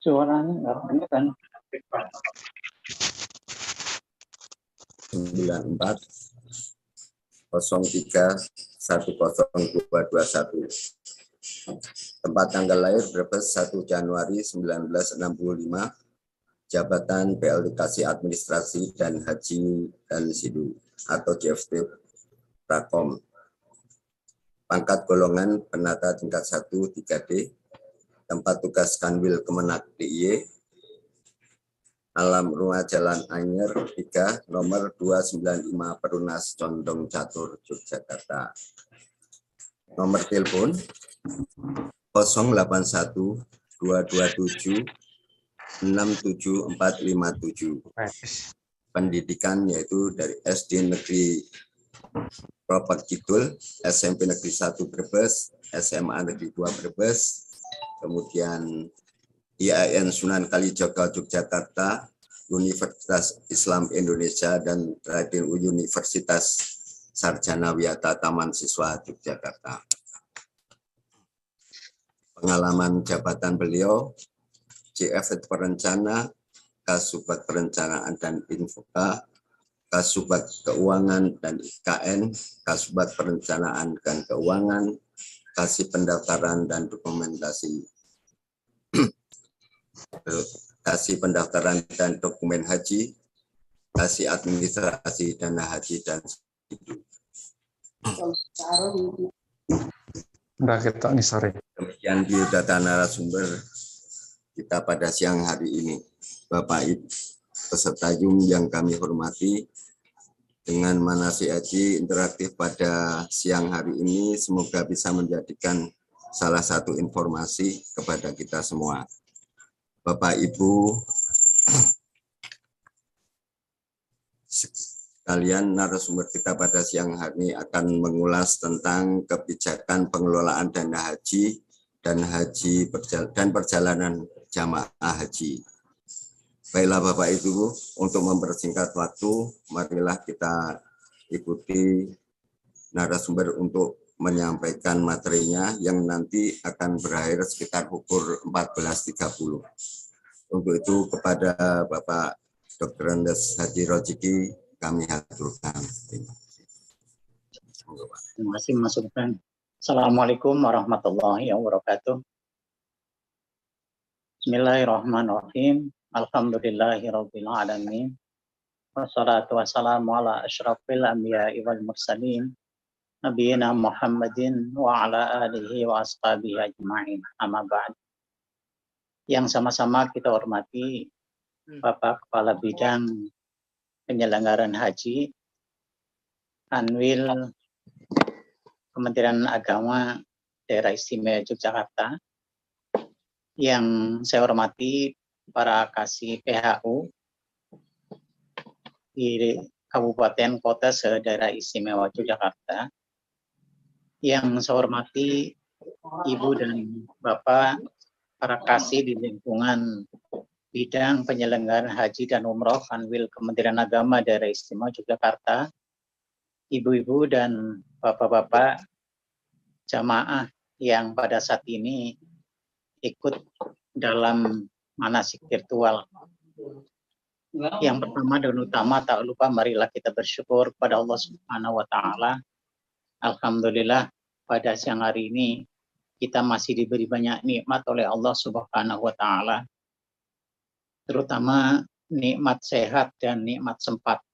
Suaranya nggak banyak kan? 94 03 10221. Tempat tanggal lahir Brebes 1 Januari 1965. Jabatan PLDKC Administrasi dan Haji dan Sidu atau JFT Prakom. Pangkat golongan penata tingkat 1 3D. Tempat tugas Kanwil Kemenak DIY. Alam Rumah Jalan Anyer 3 nomor 295 Perunas Condong Catur Yogyakarta. Nomor telepon 081 227 67457. Pendidikan yaitu dari SD Negeri Propak Kidul, SMP Negeri 1 Brebes, SMA Negeri 2 Brebes, kemudian IAIN Sunan Kalijaga Yogyakarta, Universitas Islam Indonesia, dan Radio Universitas Sarjana Wiyata Taman Siswa Yogyakarta. Pengalaman jabatan beliau, JFT Perencana, Kasubag Perencanaan dan Infoka, Kasubag Keuangan dan IKN, Kasubag Perencanaan dan Keuangan, Kasih Pendaftaran dan Dokumentasi, Kasih Pendaftaran dan Dokumen Haji, Kasih Administrasi Dana Haji dan Demikian biodata narasumber kita pada siang hari ini. Bapak Ibu peserta Zoom yang kami hormati, dengan manasik haji interaktif pada siang hari ini semoga bisa menjadikan salah satu informasi kepada kita semua. Bapak Ibu sekalian, narasumber kita pada siang hari ini akan mengulas tentang kebijakan pengelolaan dana haji dan perjalanan jamaah haji. Baiklah Bapak Ibu, untuk mempersingkat waktu, marilah kita ikuti narasumber untuk menyampaikan materinya yang nanti akan berakhir sekitar pukul 14.30. Untuk itu kepada Bapak Dr. Andes Haji Rojiki kami haturkan. Terima kasih Mas Subhan. Assalamualaikum warahmatullahi wabarakatuh. Bismillahirrahmanirrahim. Alhamdulillahirabbil alamin. Wassalatu wassalamu ala asyrafil anbiya'i wal mursalin nabiyina Muhammadin wa ala alihi wa ashabihi ajma'in. Amma ba'd. Yang sama-sama kita hormati Bapak Kepala Bidang Penyelenggaraan Haji Kanwil Kementerian Agama Daerah Istimewa Yogyakarta, yang saya hormati para kasih PHU di Kabupaten Kota se-Daerah Istimewa Yogyakarta, yang saya hormati Ibu dan Bapak para kasih di lingkungan bidang penyelenggaraan haji dan umroh Kanwil Kementerian Agama Daerah Istimewa Yogyakarta, ibu-ibu dan bapak-bapak jamaah yang pada saat ini ikut dalam manasik virtual. Yang pertama dan utama, tak lupa marilah kita bersyukur kepada Allah Subhanahu wa taala. Alhamdulillah pada siang hari ini kita masih diberi banyak nikmat oleh Allah Subhanahu wa taala. Terutama nikmat sehat dan nikmat sempat.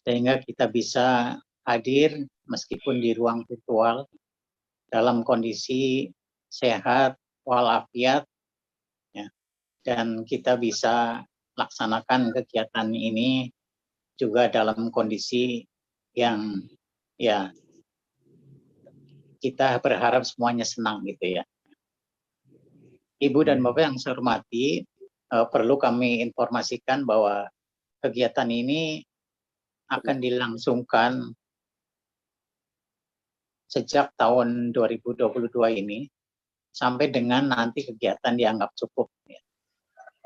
Sehingga kita bisa hadir meskipun di ruang virtual dalam kondisi sehat walafiat, ya, dan kita bisa laksanakan kegiatan ini juga dalam kondisi yang ya kita berharap semuanya senang gitu ya. Ibu dan Bapak yang saya hormati, perlu kami informasikan bahwa kegiatan ini akan dilangsungkan sejak tahun 2022 ini sampai dengan nanti kegiatan dianggap cukup. Ya.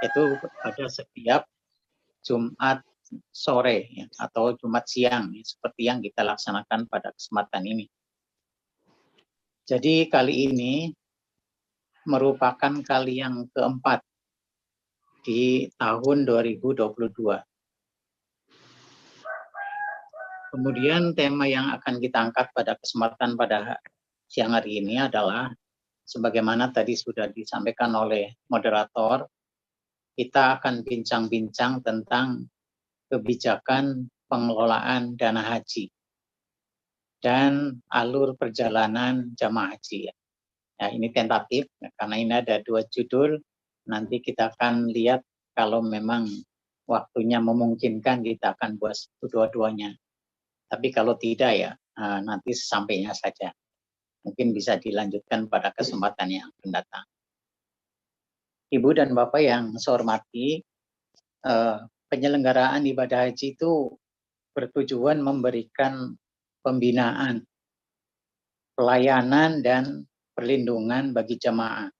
Itu pada setiap Jumat sore ya, atau Jumat siang ya, seperti yang kita laksanakan pada kesempatan ini. Jadi kali ini merupakan kali yang keempat di tahun 2022. Kemudian tema yang akan kita angkat pada kesempatan pada siang hari ini adalah, sebagaimana tadi sudah disampaikan oleh moderator, kita akan bincang-bincang tentang kebijakan pengelolaan dana haji dan alur perjalanan jamaah haji. Ya, ini tentatif, karena ini ada 2 judul, nanti kita akan lihat kalau memang waktunya memungkinkan kita akan buat dua-duanya. Tapi kalau tidak ya nanti sesampainya saja. Mungkin bisa dilanjutkan pada kesempatan yang akan datang. Ibu dan Bapak yang saya hormati, penyelenggaraan ibadah haji itu bertujuan memberikan pembinaan, pelayanan, dan perlindungan bagi jemaah,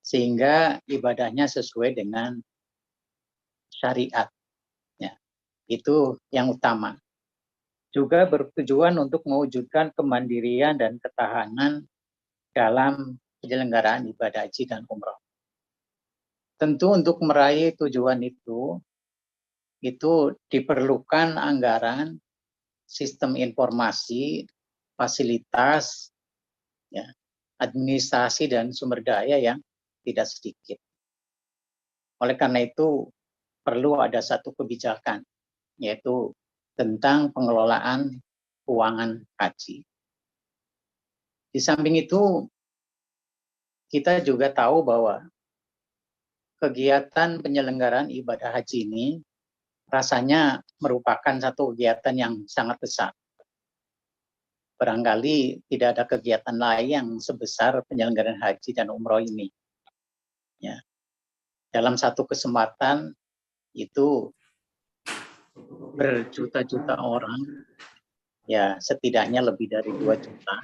sehingga ibadahnya sesuai dengan syariat. Ya, itu yang utama. Juga bertujuan untuk mewujudkan kemandirian dan ketahanan dalam penyelenggaraan ibadah haji dan umroh. Tentu untuk meraih tujuan itu diperlukan anggaran, sistem informasi, fasilitas, ya, administrasi, dan sumber daya yang tidak sedikit. Oleh karena itu, perlu ada satu kebijakan, yaitu tentang pengelolaan keuangan haji. Di samping itu, kita juga tahu bahwa kegiatan penyelenggaraan ibadah haji ini rasanya merupakan satu kegiatan yang sangat besar. Barangkali tidak ada kegiatan lain yang sebesar penyelenggaraan haji dan umroh ini. Ya. Dalam satu kesempatan itu berjuta-juta orang, ya setidaknya lebih dari 2 juta,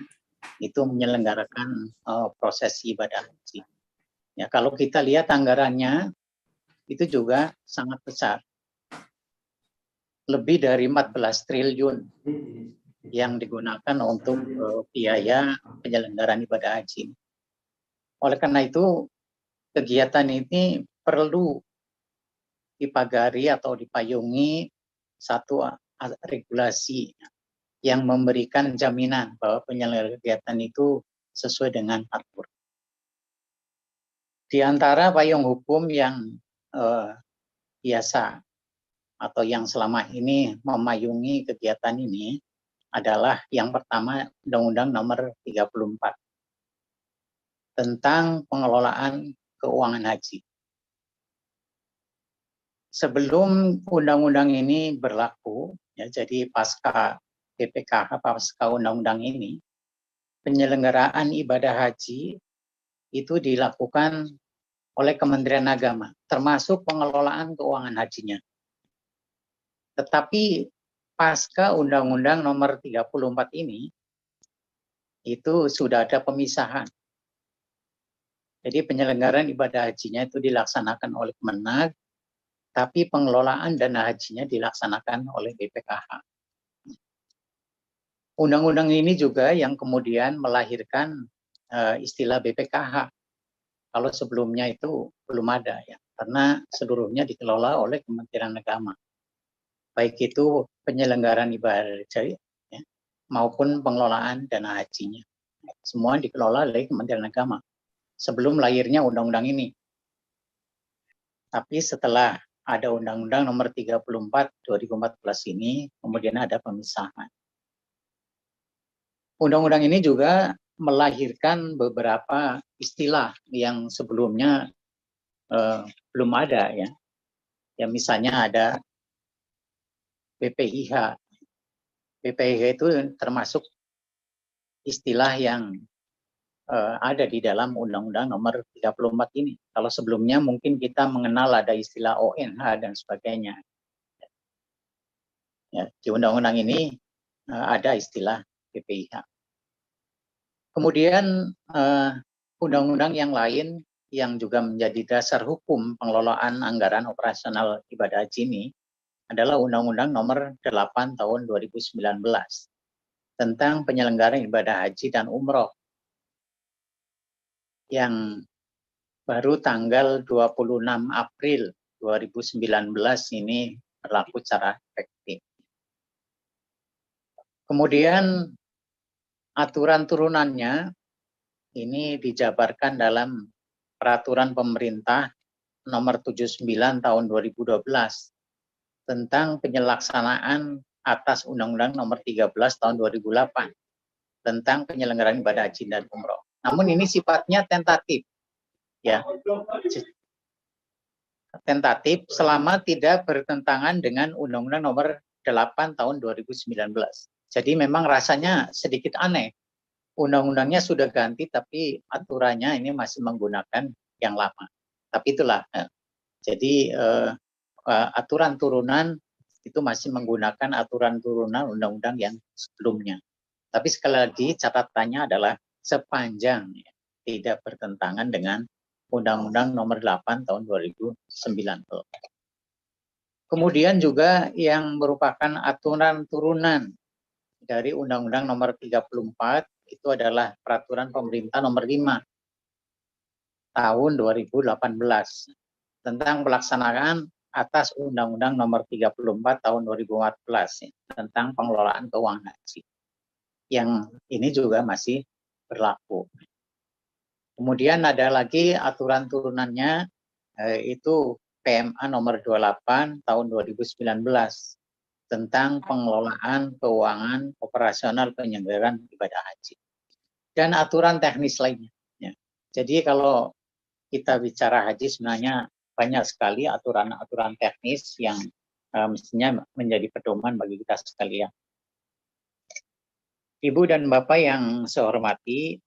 itu menyelenggarakan proses ibadah haji. Ya, kalau kita lihat anggarannya itu juga sangat besar. Lebih dari 14 triliun yang digunakan untuk biaya penyelenggaraan ibadah haji. Oleh karena itu, kegiatan ini perlu dipagari atau dipayungi satu regulasi yang memberikan jaminan bahwa penyelenggaraan kegiatan itu sesuai dengan aturan. Di antara payung hukum yang biasa atau yang selama ini memayungi kegiatan ini adalah yang pertama Undang-Undang Nomor 34 tentang pengelolaan keuangan haji. Sebelum undang-undang ini berlaku, ya, jadi pasca BPKH, pasca undang-undang ini, penyelenggaraan ibadah haji itu dilakukan oleh Kementerian Agama, termasuk pengelolaan keuangan hajinya. Tetapi pasca Undang-Undang Nomor 34 ini, itu sudah ada pemisahan. Jadi penyelenggaraan ibadah hajinya itu dilaksanakan oleh Kemenag, tapi pengelolaan dana hajinya dilaksanakan oleh BPKH. Undang-undang ini juga yang kemudian melahirkan istilah BPKH. Kalau sebelumnya itu belum ada, ya, karena seluruhnya dikelola oleh Kementerian Agama. Baik itu penyelenggaraan ibadah haji, ya, maupun pengelolaan dana hajinya. Semua dikelola oleh Kementerian Agama sebelum lahirnya undang-undang ini. Tapi setelah ada Undang-Undang Nomor 34 2014 ini, kemudian ada pemisahan. Undang-undang ini juga melahirkan beberapa istilah yang sebelumnya belum ada, ya. Ya, misalnya ada BPIH. BPIH itu termasuk istilah yang ada di dalam Undang-Undang Nomor 34 ini. Kalau sebelumnya mungkin kita mengenal ada istilah ONH dan sebagainya. Ya, di Undang-Undang ini ada istilah BPIH. Kemudian undang-undang yang lain yang juga menjadi dasar hukum pengelolaan anggaran operasional ibadah haji ini adalah Undang-Undang Nomor 8 Tahun 2019 tentang penyelenggaraan ibadah haji dan umroh, yang baru tanggal 26 April 2019 ini berlaku secara efektif. Kemudian aturan turunannya ini dijabarkan dalam Peraturan Pemerintah Nomor 79 Tahun 2012 tentang penyelaksanaan atas Undang-Undang Nomor 13 Tahun 2008 tentang penyelenggaraan ibadah haji dan umroh. Namun ini sifatnya tentatif, ya, tentatif selama tidak bertentangan dengan Undang-Undang Nomor 8 Tahun 2019. Jadi memang rasanya sedikit aneh. Undang-undangnya sudah ganti, tapi aturannya ini masih menggunakan yang lama. Tapi itulah, jadi aturan turunan itu masih menggunakan aturan turunan undang-undang yang sebelumnya. Tapi sekali lagi catatannya adalah sepanjang tidak bertentangan dengan Undang-Undang Nomor 8 Tahun 2009. Kemudian juga yang merupakan aturan turunan dari Undang-Undang Nomor 34 itu adalah Peraturan Pemerintah Nomor 5 Tahun 2018 tentang pelaksanaan atas Undang-Undang Nomor 34 Tahun 2014 tentang pengelolaan keuangan haji. Yang ini juga masih berlaku. Kemudian ada lagi aturan turunannya itu PMA Nomor 28 Tahun 2019 tentang pengelolaan keuangan operasional penyelenggaraan ibadah haji. Dan aturan teknis lainnya. Jadi kalau kita bicara haji sebenarnya banyak sekali aturan-aturan teknis yang mestinya menjadi pedoman bagi kita sekalian. Ibu dan Bapak yang saya hormati,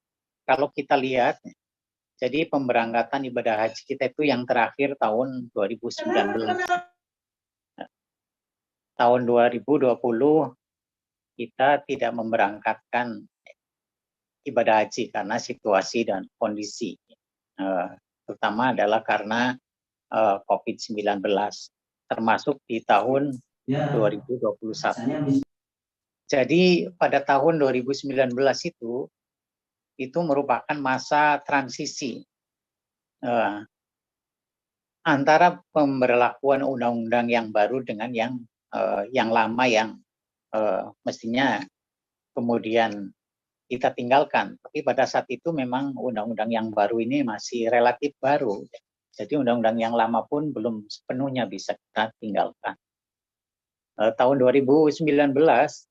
kalau kita lihat, jadi pemberangkatan ibadah haji kita itu yang terakhir tahun 2019. Tahun 2020 kita tidak memberangkatkan ibadah haji karena situasi dan kondisi. Terutama adalah karena COVID-19, termasuk di tahun 2021. Jadi pada tahun 2019 itu merupakan masa transisi antara pemberlakuan undang-undang yang baru dengan yang lama yang mestinya kemudian kita tinggalkan. Tapi pada saat itu memang undang-undang yang baru ini masih relatif baru. Jadi undang-undang yang lama pun belum sepenuhnya bisa kita tinggalkan. Tahun 2019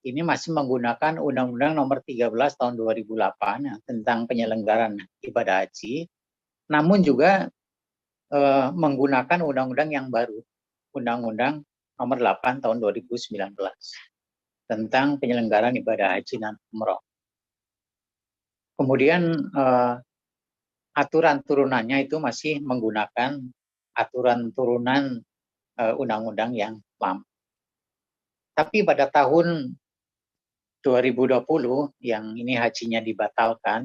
ini masih menggunakan Undang-Undang Nomor 13 Tahun 2008 tentang penyelenggaraan ibadah haji, namun juga menggunakan undang-undang yang baru, Undang-Undang Nomor 8 Tahun 2019 tentang penyelenggaraan ibadah haji dan umroh. Kemudian aturan turunannya itu masih menggunakan aturan turunan undang-undang yang lama. Tapi pada tahun 2020 yang ini hajinya dibatalkan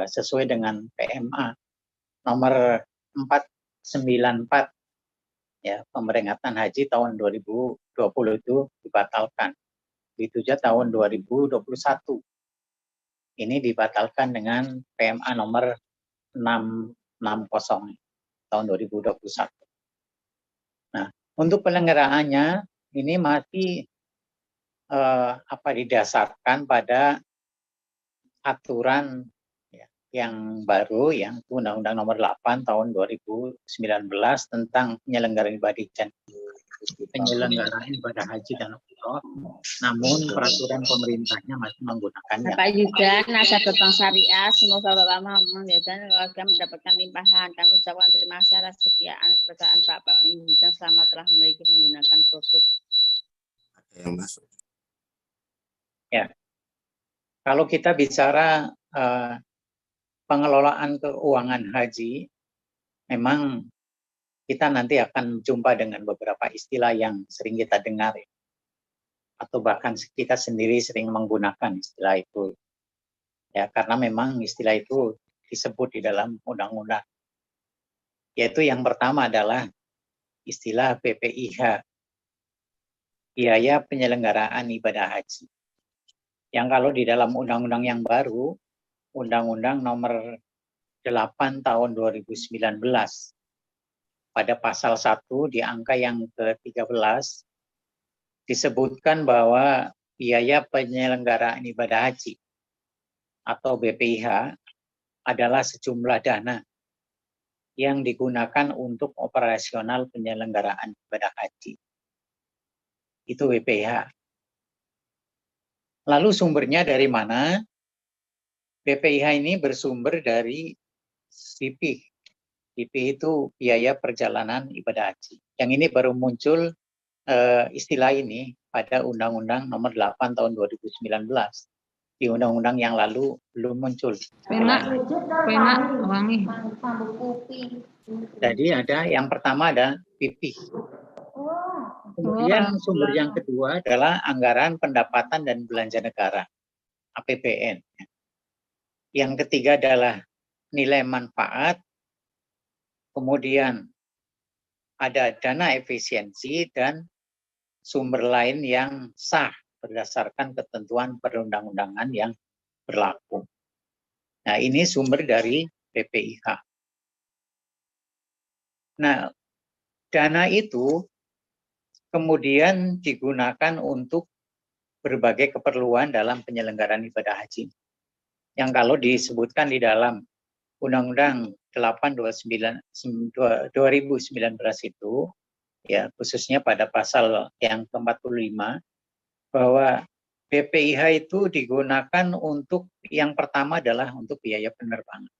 sesuai dengan PMA nomor 494 ya, pemeringatan haji tahun 2020 itu dibatalkan. Begitu juga tahun 2021 ini dibatalkan dengan PMA nomor 660 tahun 2021. Nah, untuk penyelenggaraannya ini masih didasarkan pada aturan yang baru, yang Undang-Undang Nomor 8 Tahun 2019 tentang penyelenggaraan ibadah haji dan umroh. Namun peraturan pemerintahnya masih menggunakannya. Bapak Yudan, nasabah Bank Syariah, semoga Bapak Muhammad Yudan keluarga mendapatkan limpahan. Kami ucapkan terima kasih atas kesetiaan pekerjaan Bapak Yudan selama telah memiliki menggunakan produk. Ada yang masuk. Ya, kalau kita bicara pengelolaan keuangan haji, memang kita nanti akan jumpa dengan beberapa istilah yang sering kita dengar, atau bahkan kita sendiri sering menggunakan istilah itu. Ya, karena memang istilah itu disebut di dalam undang-undang. Yaitu yang pertama adalah istilah BPIH, biaya penyelenggaraan ibadah haji. Yang kalau di dalam undang-undang yang baru, Undang-Undang Nomor 8 tahun 2019. Pada pasal 1 di angka yang ke-13 disebutkan bahwa biaya penyelenggaraan ibadah haji atau BPIH adalah sejumlah dana yang digunakan untuk operasional penyelenggaraan ibadah haji. Itu BPIH. Lalu sumbernya dari mana? BPIH ini bersumber dari BP. BP itu biaya perjalanan ibadah haji. Yang ini baru muncul istilah ini pada Undang-Undang Nomor 8 Tahun 2019. Di undang-undang yang lalu belum muncul. Penak wangi. Jadi ada yang pertama ada BP. Kemudian sumber yang kedua adalah anggaran pendapatan dan belanja negara, APBN. Yang ketiga adalah nilai manfaat, kemudian ada dana efisiensi dan sumber lain yang sah berdasarkan ketentuan perundang-undangan yang berlaku. Nah, ini sumber dari BPIH. Nah, dana itu kemudian digunakan untuk berbagai keperluan dalam penyelenggaraan ibadah haji. Yang kalau disebutkan di dalam Undang-Undang 8/2019 itu, ya khususnya pada pasal yang ke-45, bahwa BPIH itu digunakan untuk yang pertama adalah untuk biaya penerbangan.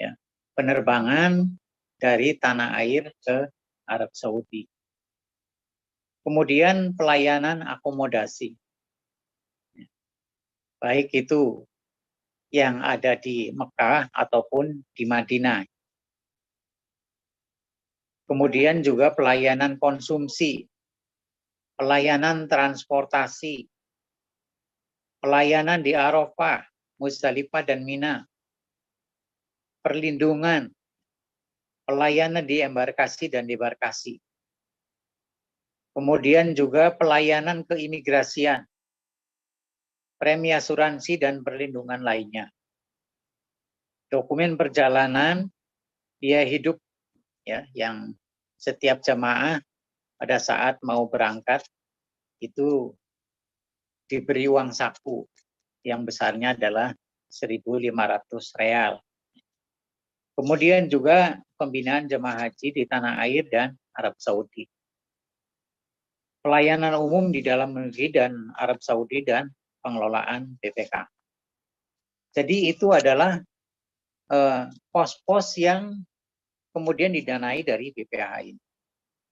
Ya, penerbangan dari tanah air ke Arab Saudi. Kemudian pelayanan akomodasi. Baik itu yang ada di Mekah ataupun di Madinah. Kemudian juga pelayanan konsumsi, pelayanan transportasi, pelayanan di Arafah, Muzdalifah dan Mina, perlindungan, pelayanan di embarkasi dan debarkasi. Kemudian juga pelayanan keimigrasian, premi asuransi dan perlindungan lainnya. Dokumen perjalanan, biaya hidup ya yang setiap jamaah pada saat mau berangkat itu diberi uang saku yang besarnya adalah 1.500 real. Kemudian juga pembinaan jemaah haji di tanah air dan Arab Saudi. Pelayanan umum di dalam negeri dan Arab Saudi dan pengelolaan BPK. Jadi itu adalah pos-pos yang kemudian didanai dari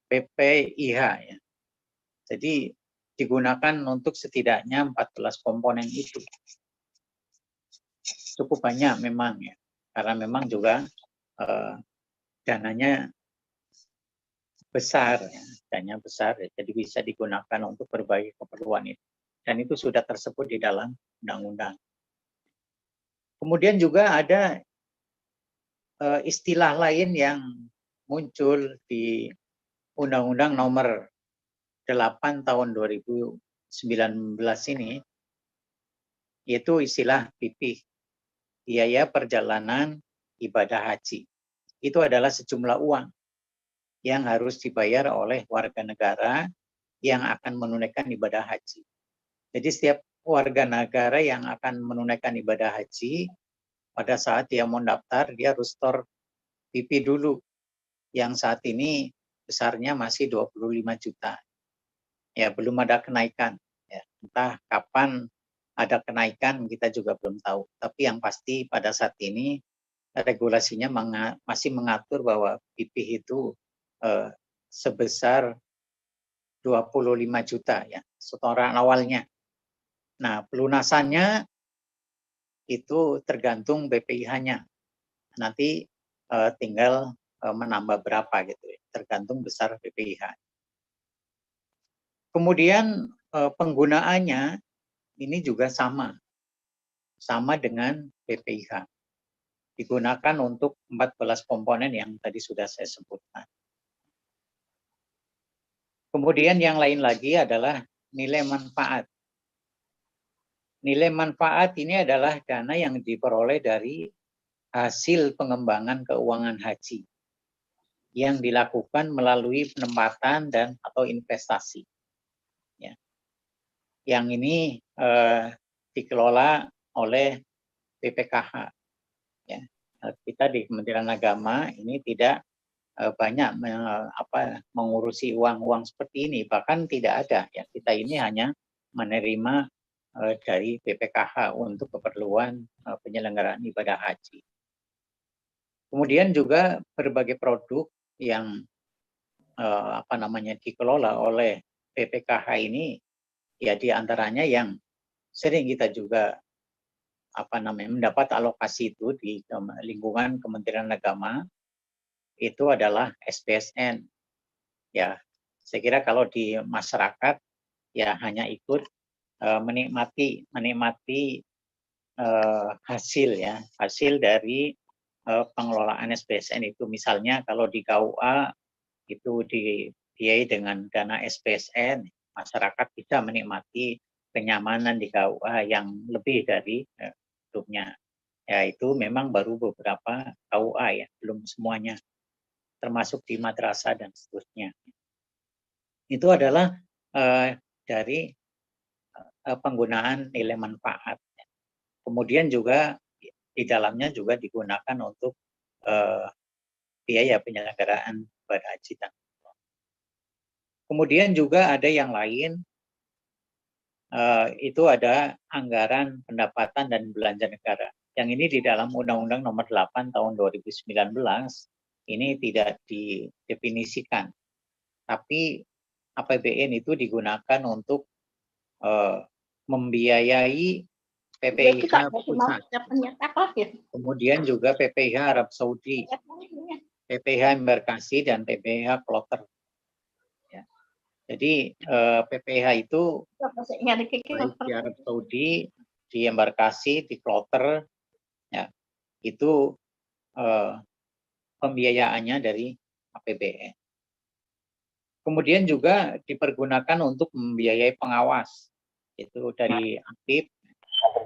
BPIH ya. Jadi digunakan untuk setidaknya 14 komponen itu. Cukup banyak memang ya, karena memang juga dananya besar, ya. Dananya besar, ya. Jadi bisa digunakan untuk berbagai keperluan itu. Dan itu sudah tersebut di dalam undang-undang. Kemudian juga ada istilah lain yang muncul di Undang-Undang Nomor 8 Tahun 2019 ini, yaitu istilah BP, biaya perjalanan ibadah haji. Itu adalah sejumlah uang yang harus dibayar oleh warga negara yang akan menunaikan ibadah haji. Jadi setiap warga negara yang akan menunaikan ibadah haji, pada saat dia mau daftar, dia harus store BP dulu, yang saat ini besarnya masih 25 juta. Ya, belum ada kenaikan. Ya, entah kapan ada kenaikan, kita juga belum tahu. Tapi yang pasti pada saat ini, regulasinya masih mengatur bahwa BP itu sebesar 25 juta ya, setoran awalnya. Nah, pelunasannya itu tergantung BPIH-nya. Nanti tinggal menambah berapa gitu ya, tergantung besar BPIH. Kemudian penggunaannya ini juga sama dengan BPIH. Digunakan untuk 14 komponen yang tadi sudah saya sebutkan. Kemudian yang lain lagi adalah nilai manfaat. Nilai manfaat ini adalah dana yang diperoleh dari hasil pengembangan keuangan haji yang dilakukan melalui penempatan dan atau investasi. Ya. Yang ini dikelola oleh BPKH. Ya. Kita di Kementerian Agama ini tidak banyak mengurusi uang-uang seperti ini, bahkan tidak ada. Ya, kita ini hanya menerima dari BPKH untuk keperluan penyelenggaraan ibadah haji. Kemudian juga berbagai produk yang dikelola oleh BPKH ini, ya diantaranya yang sering kita juga mendapat alokasi itu di lingkungan Kementerian Agama, itu adalah SPSN. Ya, saya kira kalau di masyarakat ya hanya ikut menikmati hasil dari pengelolaan SPSN itu. Misalnya kalau di KUA itu dibiayai dengan dana SPSN, masyarakat bisa menikmati kenyamanan di KUA yang lebih dari sebelumnya. Ya, itu memang baru beberapa KUA ya, belum semuanya, termasuk di madrasah dan seterusnya. Itu adalah dari penggunaan nilai manfaat. Kemudian juga di dalamnya juga digunakan untuk biaya penyelenggaraan ibadah haji dan umroh. Kemudian juga ada yang lain, itu ada anggaran pendapatan dan belanja negara. Yang ini di dalam Undang-Undang Nomor 8 Tahun 2019 ini tidak didefinisikan, tapi APBN itu digunakan untuk membiayai PPIH pusat, kemudian juga PPIH Arab Saudi, PPIH embarkasi, dan PPIH kloter. Ya. Jadi PPIH itu di Arab Saudi, di embarkasi, di kloter, ya, itu pembiayaannya dari APBN. Kemudian juga dipergunakan untuk membiayai pengawas, itu dari aktif,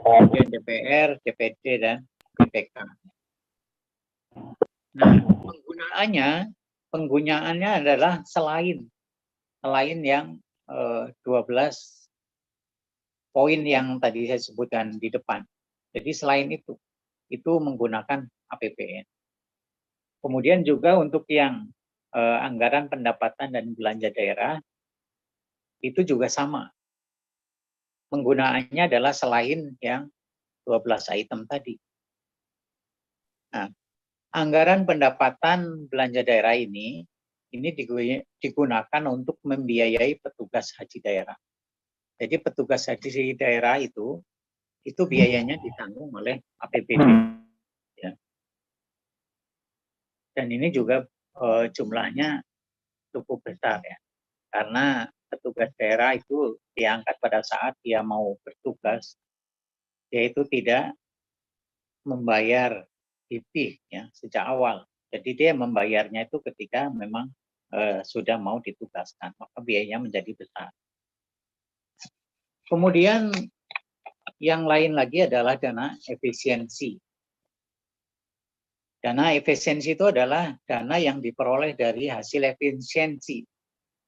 kemudian DPR, DPD, dan BPK. Nah, penggunaannya adalah selain yang 12 poin yang tadi saya sebutkan di depan. Jadi selain itu menggunakan APBN. Kemudian juga untuk yang anggaran pendapatan dan belanja daerah, itu juga sama. Penggunaannya adalah selain yang 12 item tadi. Nah, anggaran pendapatan belanja daerah ini digunakan untuk membiayai petugas haji daerah. Jadi petugas haji daerah itu biayanya ditanggung oleh APBD. Ya. Dan ini juga jumlahnya cukup besar ya, karena petugas daerah itu diangkat pada saat dia mau bertugas, yaitu tidak membayar IP ya sejak awal. Jadi dia membayarnya itu ketika memang sudah mau ditugaskan, maka biayanya menjadi besar. Kemudian yang lain lagi adalah dana efisiensi. Dana efisiensi itu adalah dana yang diperoleh dari hasil efisiensi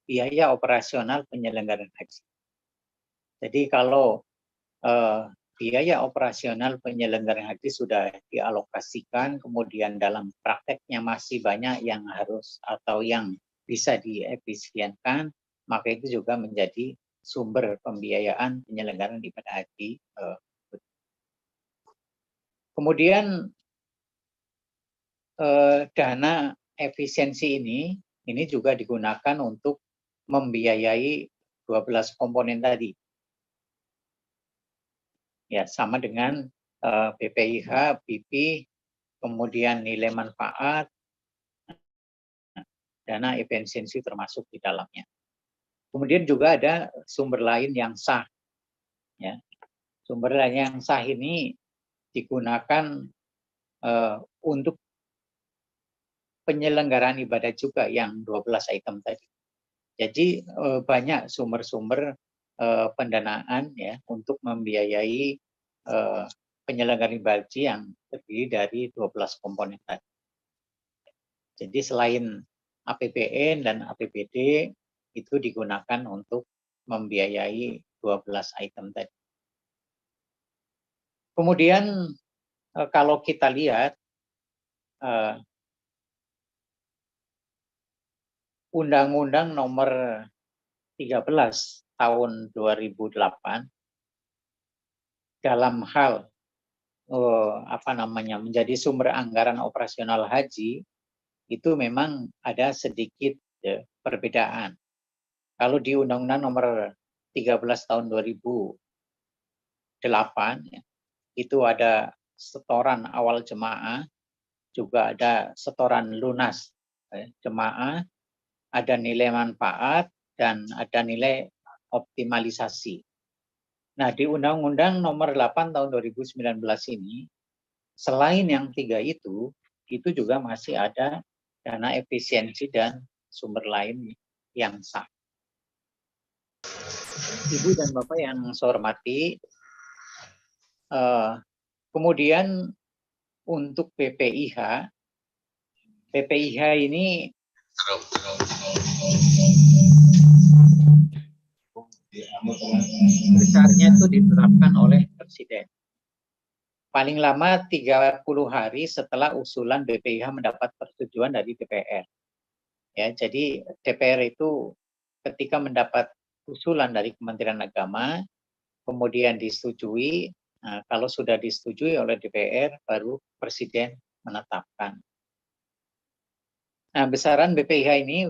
biaya operasional penyelenggaraan haji. Jadi kalau biaya operasional penyelenggaraan haji sudah dialokasikan, kemudian dalam prakteknya masih banyak yang harus atau yang bisa diefisienkan, maka itu juga menjadi sumber pembiayaan penyelenggaraan ibadah haji. Kemudian dana efisiensi ini juga digunakan untuk membiayai 12 komponen tadi. Ya, sama dengan BPIH, BP, kemudian nilai manfaat, dana efisiensi termasuk di dalamnya. Kemudian juga ada sumber lain yang sah. Ya. Sumber lain yang sah ini digunakan untuk penyelenggaraan ibadah juga yang 12 item tadi. Jadi banyak sumber-sumber pendanaan ya untuk membiayai penyelenggara haji yang terdiri dari 12 komponen tadi. Jadi selain APBN dan APBD itu digunakan untuk membiayai 12 item tadi. Kemudian kalau kita lihat Undang-Undang Nomor 13 tahun 2008 dalam hal menjadi sumber anggaran operasional haji itu memang ada sedikit perbedaan. Kalau di Undang-Undang Nomor 13 tahun 2008 itu ada setoran awal jemaah, juga ada setoran lunas jemaah, ada nilai manfaat, dan ada nilai optimalisasi. Nah, di Undang-Undang Nomor 8 tahun 2019 ini, selain yang 3 itu juga masih ada dana efisiensi dan sumber lain yang sah. Ibu dan Bapak yang saya hormati, kemudian untuk BPIH ini besarnya itu ditetapkan oleh Presiden. Paling lama 30 hari setelah usulan BPIH mendapat persetujuan dari DPR. Ya, jadi DPR itu ketika mendapat usulan dari Kementerian Agama, kemudian disetujui, kalau sudah disetujui oleh DPR, baru Presiden menetapkan. Nah, besaran BPIH ini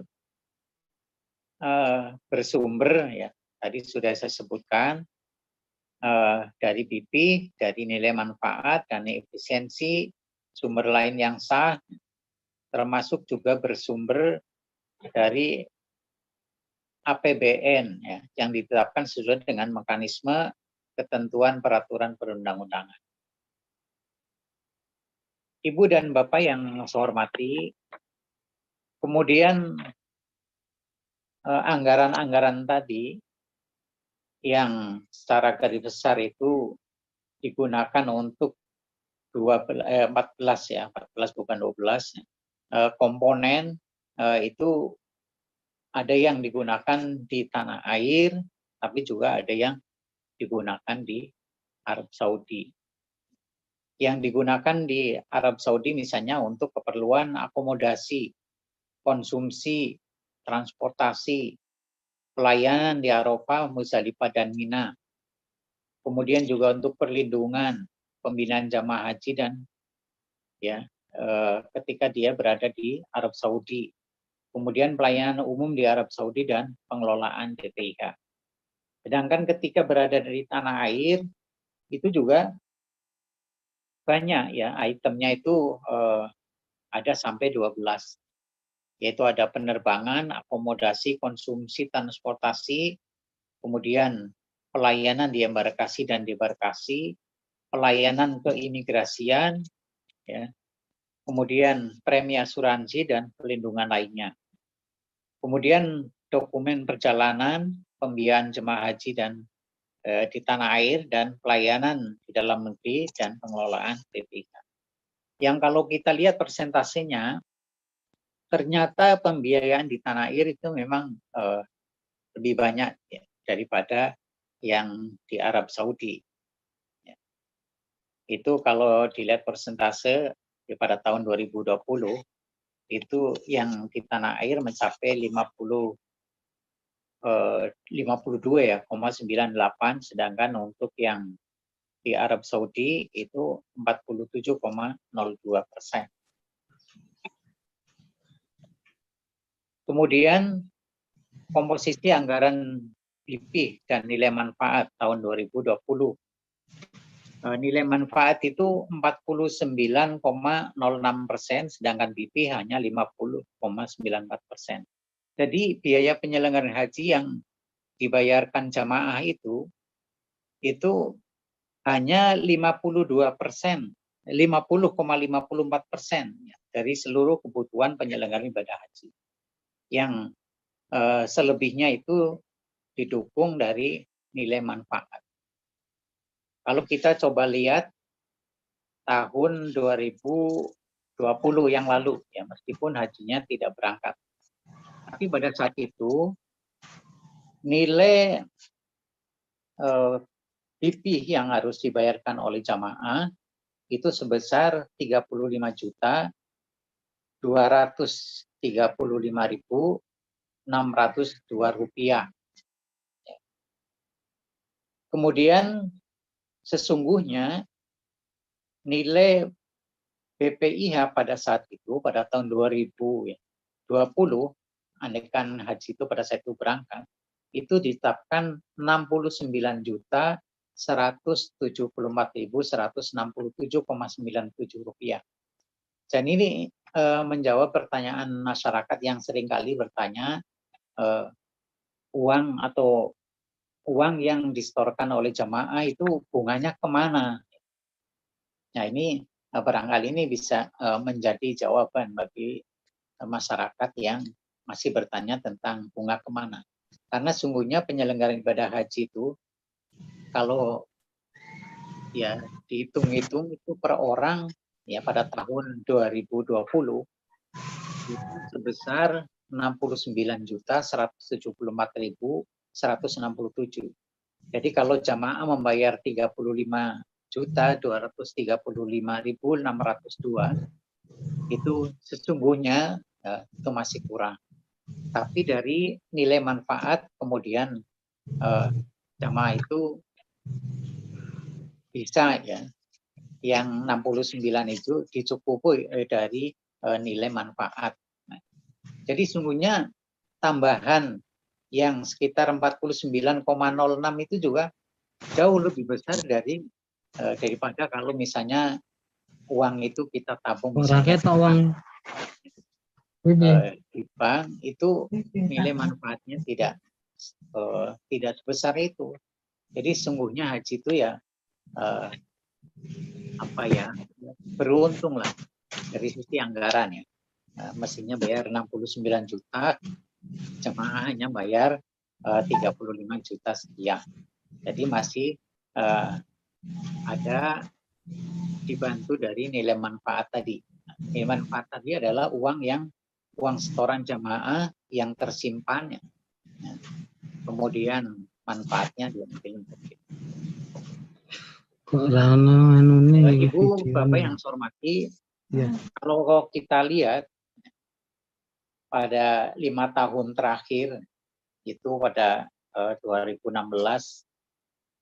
bersumber, ya tadi sudah saya sebutkan, dari BP, dari nilai manfaat, dan efisiensi, sumber lain yang sah, termasuk juga bersumber dari APBN ya, yang ditetapkan sesuai dengan mekanisme ketentuan peraturan perundang-undangan. Ibu dan Bapak yang saya hormati, kemudian anggaran-anggaran tadi yang secara garis besar itu digunakan untuk 14 bukan 12 komponen itu ada yang digunakan di tanah air, tapi juga ada yang digunakan di Arab Saudi. Yang digunakan di Arab Saudi misalnya untuk keperluan akomodasi, konsumsi, transportasi, pelayanan di Arafah, Muzdalifah, dan Mina. Kemudian juga untuk perlindungan, pembinaan jamaah haji dan ketika dia berada di Arab Saudi. Kemudian pelayanan umum di Arab Saudi dan pengelolaan BPIH. Sedangkan ketika berada di tanah air, itu juga banyak ya, itemnya itu ada sampai 12. Yaitu ada penerbangan, akomodasi, konsumsi, transportasi, kemudian pelayanan di embarkasi dan debarkasi, pelayanan keimigrasian, ya, kemudian premi asuransi dan perlindungan lainnya. Kemudian dokumen perjalanan, pembiayaan jemaah haji dan di tanah air, dan pelayanan di dalam negeri dan pengelolaan BPIH. Yang kalau kita lihat persentasenya, ternyata pembiayaan di tanah air itu memang lebih banyak ya, daripada yang di Arab Saudi. Ya. Itu kalau dilihat persentase pada tahun 2020, itu yang di tanah air mencapai 52,98, sedangkan untuk yang di Arab Saudi itu 47,02%. Kemudian komposisi anggaran BP dan nilai manfaat tahun 2020. Nilai manfaat itu 49,06%, sedangkan BP hanya 50,94%. Jadi biaya penyelenggaraan haji yang dibayarkan jamaah itu hanya 52%, 50,54% dari seluruh kebutuhan penyelenggaraan ibadah haji. Yang selebihnya itu didukung dari nilai manfaat. Kalau kita coba lihat tahun 2020 yang lalu, ya, meskipun hajinya tidak berangkat. Tapi pada saat itu nilai BP yang harus dibayarkan oleh jamaah itu sebesar 35.235.602 rupiah. Kemudian sesungguhnya nilai BPIH pada saat itu, pada tahun 2020, andaikan haji itu pada saat itu berangkat, itu ditetapkan 69.174.167,97 rupiah. Dan ini menjawab pertanyaan masyarakat yang seringkali bertanya, uang yang disetorkan oleh jamaah itu bunganya kemana? Nah, ini barangkali ini bisa menjadi jawaban bagi masyarakat yang masih bertanya tentang bunga kemana. Karena sungguhnya penyelenggaraan ibadah haji itu kalau ya dihitung-hitung itu per orang ya pada tahun 2020 itu sebesar 69.174.167. Jadi kalau jamaah membayar 35.235.602 itu sesungguhnya itu masih kurang. Tapi dari nilai manfaat kemudian jamaah itu bisa ya yang 69 itu dicukupi dari nilai manfaat. Nah, jadi sungguhnya tambahan yang sekitar 49,06 itu juga jauh lebih besar daripada kalau misalnya uang itu kita tabung misalnya di bank, itu nilai manfaatnya tidak sebesar itu. Jadi sungguhnya haji itu ya beruntung lah dari sisi anggaran ya. Mestinya bayar 69 juta, jemaah hanya bayar 35 juta sekian. Jadi masih ada dibantu dari nilai manfaat tadi. Nilai manfaat tadi adalah uang setoran jamaah yang tersimpan ya. Kemudian manfaatnya diambil untuk itu. Ibu, Bapak yang saya hormati, kalau kita lihat pada 5 tahun terakhir itu pada 2016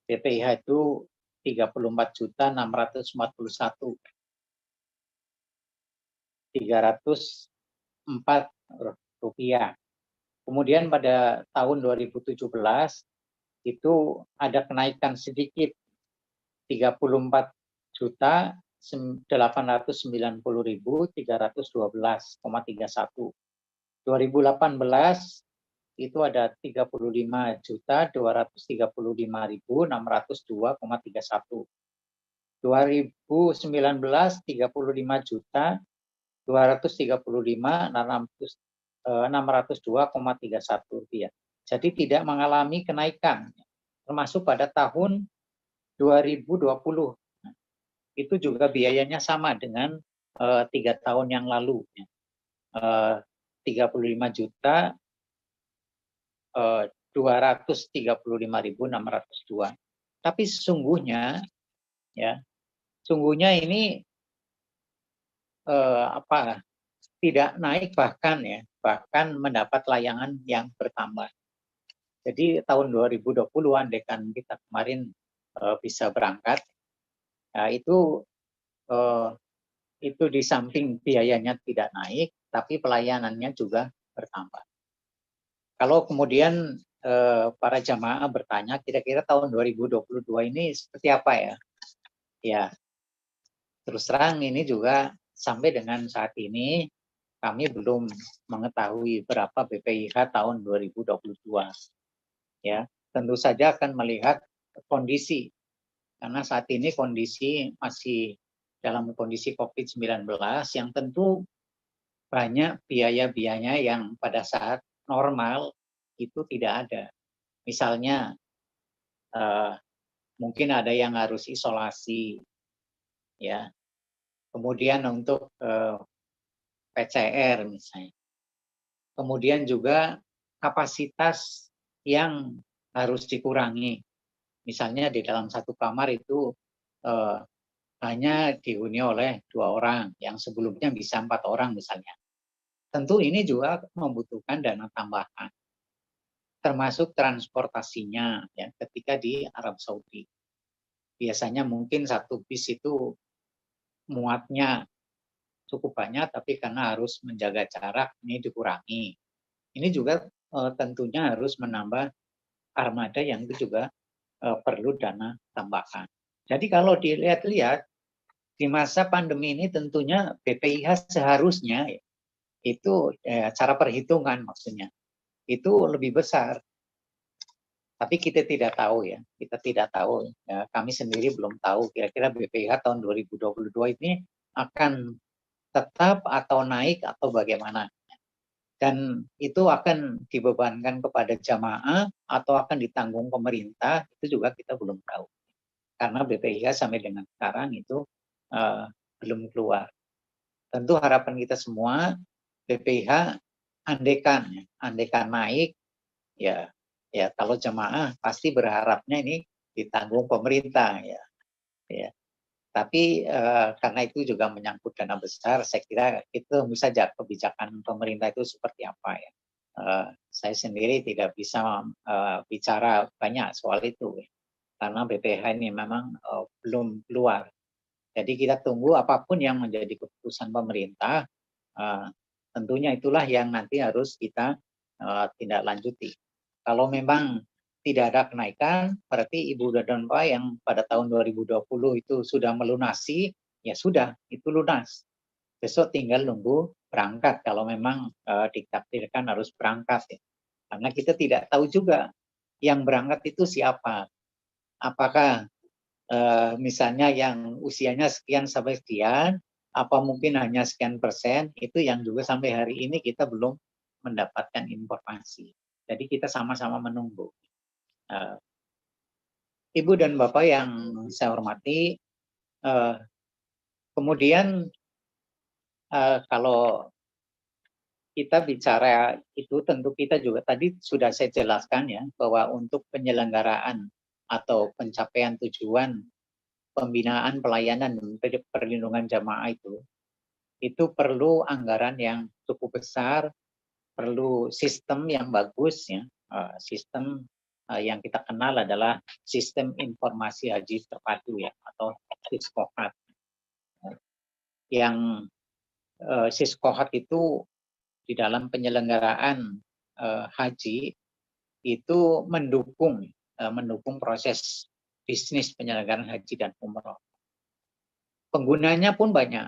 BPIH itu 34.641.304 rupiah. Kemudian pada tahun 2017 itu ada kenaikan sedikit 34.890.312,31. 2018 itu ada 35.235.602,31. 2019 35.235.602,31 rupiah. Jadi tidak mengalami kenaikan, termasuk pada tahun 2020. Itu juga biayanya sama dengan 3 tahun yang lalu. 35.235.602. Tapi sesungguhnya ini tidak naik bahkan mendapat layangan yang bertambah. Jadi tahun 2020 andaikan kita kemarin bisa berangkat, itu di samping biayanya tidak naik, tapi pelayanannya juga bertambah. Kalau kemudian para jamaah bertanya, kira-kira tahun 2022 ini seperti apa ya? Ya, terus terang ini juga sampai dengan saat ini kami belum mengetahui berapa BPIH tahun 2022. Ya, tentu saja akan melihat kondisi, karena saat ini kondisi masih dalam kondisi COVID-19 yang tentu banyak biaya-biayanya yang pada saat normal itu tidak ada. Misalnya mungkin ada yang harus isolasi, ya, kemudian untuk PCR misalnya. Kemudian juga kapasitas yang harus dikurangi. Misalnya di dalam satu kamar itu hanya dihuni oleh 2 orang, yang sebelumnya bisa 4 orang misalnya. Tentu ini juga membutuhkan dana tambahan, termasuk transportasinya ya ketika di Arab Saudi. Biasanya mungkin satu bis itu muatnya cukup banyak, tapi karena harus menjaga jarak ini dikurangi. Ini juga tentunya harus menambah armada yang itu juga perlu dana tambahan. Jadi kalau dilihat-lihat di masa pandemi ini tentunya BPIH seharusnya itu cara perhitungan maksudnya itu lebih besar. Tapi kita tidak tahu ya, kita tidak tahu. Ya, kami sendiri belum tahu kira-kira BPIH tahun 2022 ini akan tetap atau naik atau bagaimana. Dan itu akan dibebankan kepada jamaah atau akan ditanggung pemerintah, itu juga kita belum tahu. Karena BPIH sampai dengan sekarang itu belum keluar. Tentu harapan kita semua BPIH andekan naik, ya kalau jamaah pasti berharapnya ini ditanggung pemerintah ya. Tapi karena itu juga menyangkut dana besar, saya kira itu saja kebijakan pemerintah itu seperti apa ya. Saya sendiri tidak bisa bicara banyak soal itu ya. Karena BPH ini memang belum keluar. Jadi kita tunggu apapun yang menjadi keputusan pemerintah, tentunya itulah yang nanti harus kita tindak lanjuti. Kalau memang tidak ada kenaikan, berarti Ibu dan Pak yang pada tahun 2020 itu sudah melunasi, ya sudah, itu lunas. Besok tinggal nunggu berangkat kalau memang ditakdirkan harus berangkat. Ya. Karena kita tidak tahu juga yang berangkat itu siapa. Apakah misalnya yang usianya sekian sampai sekian, apa mungkin hanya sekian persen, itu yang juga sampai hari ini kita belum mendapatkan informasi. Jadi kita sama-sama menunggu. Ibu dan Bapak yang saya hormati, kemudian kalau kita bicara itu tentu kita juga tadi sudah saya jelaskan ya bahwa untuk penyelenggaraan atau pencapaian tujuan pembinaan pelayanan dan perlindungan jamaah itu perlu anggaran yang cukup besar, perlu sistem yang bagus ya, sistem yang kita kenal adalah sistem informasi haji terpadu ya atau SISKOHAT. Yang SISKOHAT itu di dalam penyelenggaraan haji itu mendukung proses bisnis penyelenggaraan haji dan umroh. Penggunanya pun banyak.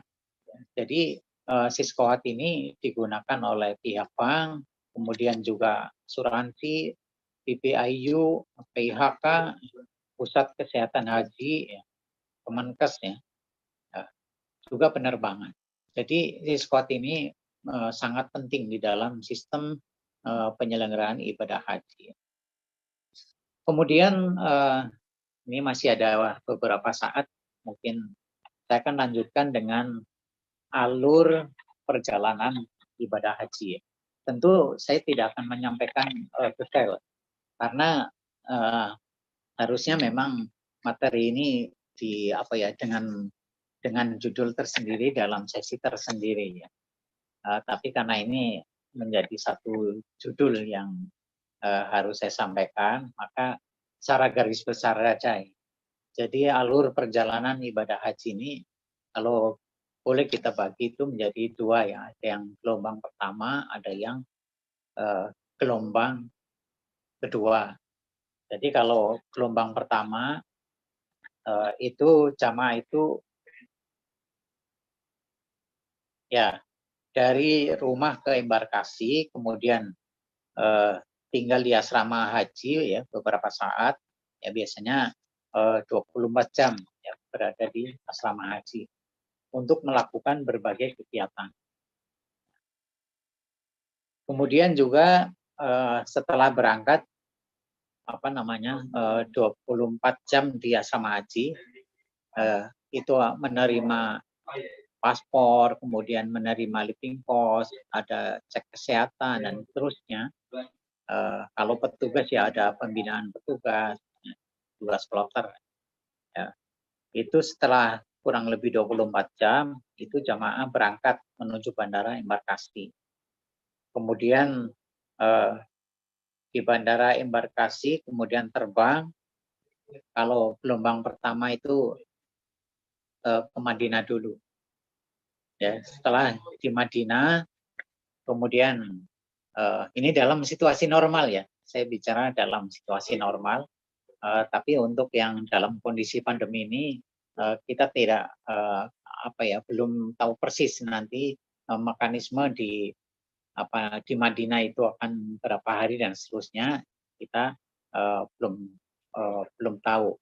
Jadi SISKOHAT ini digunakan oleh pihak bank, kemudian juga asuransi, PPIU, PIHK, Pusat Kesehatan Haji, Kemenkes ya, juga penerbangan. Jadi SISKOHAT ini sangat penting di dalam sistem penyelenggaraan ibadah haji. Kemudian ini masih ada beberapa saat, mungkin saya akan lanjutkan dengan alur perjalanan ibadah haji. Tentu saya tidak akan menyampaikan detail karena harusnya memang materi ini dengan judul tersendiri dalam sesi tersendiri ya. Tapi karena ini menjadi satu judul yang harus saya sampaikan, maka secara garis besar saja. Jadi alur perjalanan ibadah haji ini kalau boleh kita bagi itu menjadi dua ya, ada yang gelombang pertama, ada yang gelombang kedua. Jadi kalau gelombang pertama itu jamaah itu ya dari rumah ke embarkasi, kemudian tinggal di asrama haji ya beberapa saat, ya biasanya 24 jam ya berada di asrama haji untuk melakukan berbagai kegiatan. Kemudian juga setelah berangkat 24 jam di asrama haji itu menerima paspor, kemudian menerima living cost, ada cek kesehatan dan seterusnya. Kalau petugas ya ada pembinaan petugas, tugas kloter. Ya. Itu setelah kurang lebih 24 jam, itu jamaah berangkat menuju bandara embarkasi. Kemudian di bandara embarkasi, kemudian terbang. Kalau gelombang pertama itu ke Madinah dulu. Ya, setelah di Madinah, kemudian ini dalam situasi normal ya. Saya bicara dalam situasi normal. Tapi untuk yang dalam kondisi pandemi ini kita tidak belum tahu persis nanti mekanisme di Madinah itu akan berapa hari dan seterusnya, kita belum tahu.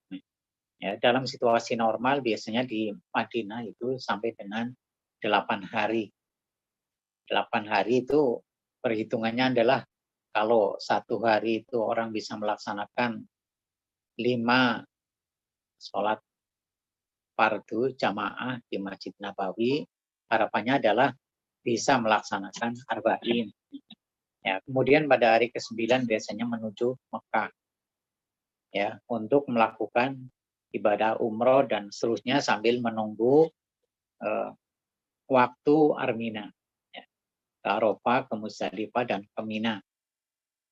Ya, dalam situasi normal biasanya di Madinah itu sampai dengan 8 hari. 8 hari itu perhitungannya adalah kalau 1 hari itu orang bisa melaksanakan 5 sholat fardu jamaah di Masjid Nabawi, harapannya adalah bisa melaksanakan arba'in. Ya, kemudian pada hari ke-9 biasanya menuju Mekah. Ya, untuk melakukan ibadah umroh dan seterusnya sambil menunggu waktu Armina. Ya, ke Arafah, ke Muzdalifah, dan ke Mina.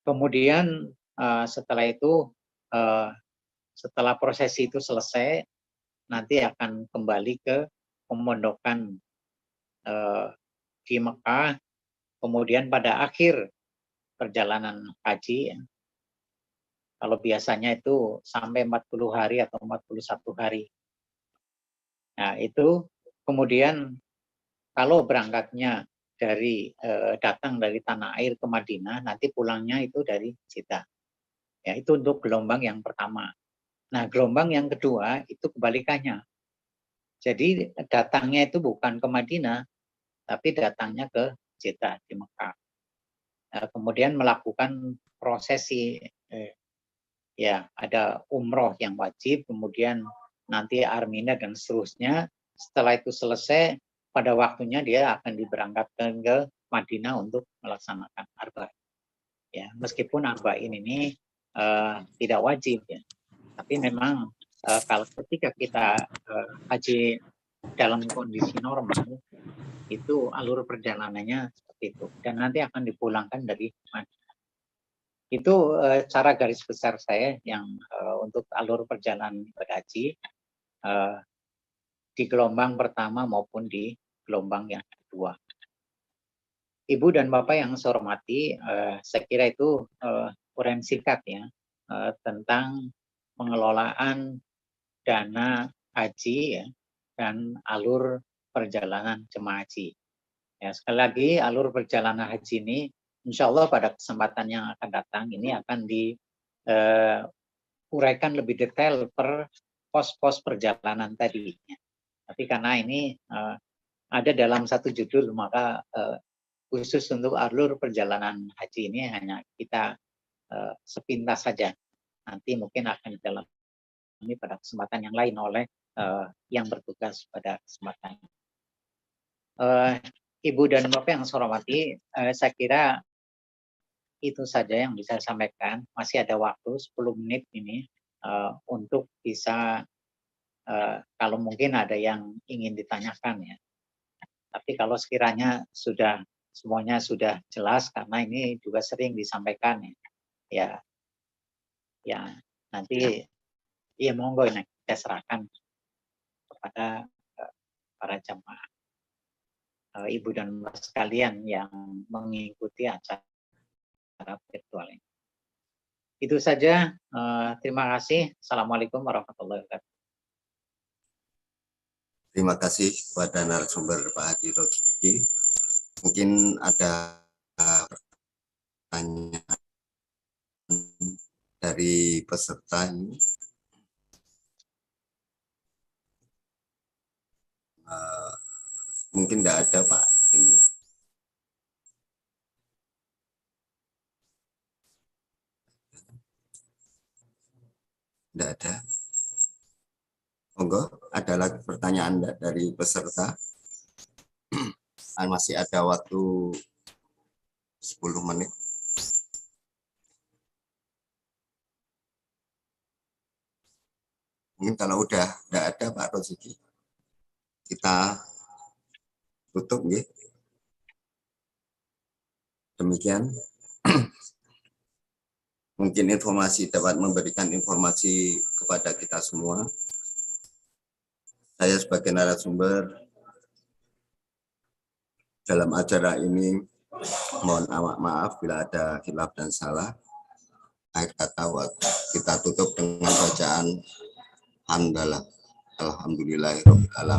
Kemudian setelah itu, setelah prosesi itu selesai, nanti akan kembali ke pemondokan di Mekah. Kemudian pada akhir perjalanan haji, ya, kalau biasanya itu sampai 40 hari atau 41 hari. Nah, itu kemudian kalau berangkatnya dari datang dari tanah air ke Madinah, nanti pulangnya itu dari Jeddah. Ya, itu untuk gelombang yang pertama. Nah, gelombang yang kedua itu kebalikannya. Jadi datangnya itu bukan ke Madinah, tapi datangnya ke Jeddah di Mekah. Kemudian melakukan prosesi, ya ada umroh yang wajib, kemudian nanti Armina dan seterusnya. Setelah itu selesai, pada waktunya dia akan diberangkatkan ke Madinah untuk melaksanakan arba'in. Ya, meskipun arba'in ini tidak wajib ya, tapi memang kalau ketika kita haji dalam kondisi normal, itu alur perjalanannya seperti itu, dan nanti akan dipulangkan dari Madinah. Itu cara garis besar saya yang untuk alur perjalanan berhaji di gelombang pertama maupun di gelombang yang kedua. Ibu dan Bapak yang saya hormati, saya kira itu uraian singkat ya tentang pengelolaan dana haji ya, dan alur perjalanan jemaah haji. Ya, sekali lagi alur perjalanan haji ini insya Allah pada kesempatan yang akan datang ini akan diuraikan lebih detail per pos-pos perjalanan tadi. Tapi karena ini ada dalam satu judul, maka khusus untuk alur perjalanan haji ini hanya kita sepintas saja. Nanti mungkin akan didalami pada kesempatan yang lain oleh yang bertugas pada kesempatan. Ibu dan Bapak yang saya hormati, saya kira itu saja yang bisa saya sampaikan. Masih ada waktu 10 menit ini untuk bisa kalau mungkin ada yang ingin ditanyakan ya. Tapi kalau sekiranya semuanya sudah jelas, karena ini juga sering disampaikan ya nanti ya monggo ini kita serahkan kepada para jemaah, ibu dan bapak sekalian yang mengikuti acara virtual ini. Itu saja. Terima kasih. Assalamualaikum warahmatullahi wabarakatuh. Terima kasih kepada narasumber Pak Hadi Rocky. Mungkin ada pertanyaan dari peserta ini. Mungkin tidak ada Pak. Ini. Tidak ada. Monggo, ada lagi pertanyaan dari peserta. Masih ada waktu 10 menit. Mungkin kalau udah tidak ada Pak Roziki, kita tutup ya. Demikian. Mungkin informasi dapat memberikan informasi kepada kita semua. Saya sebagai narasumber dalam acara ini mohon maaf bila ada khilaf dan salah. Akhir kata kita tutup dengan bacaan hamdalah. Alhamdulillahirabbil alamin.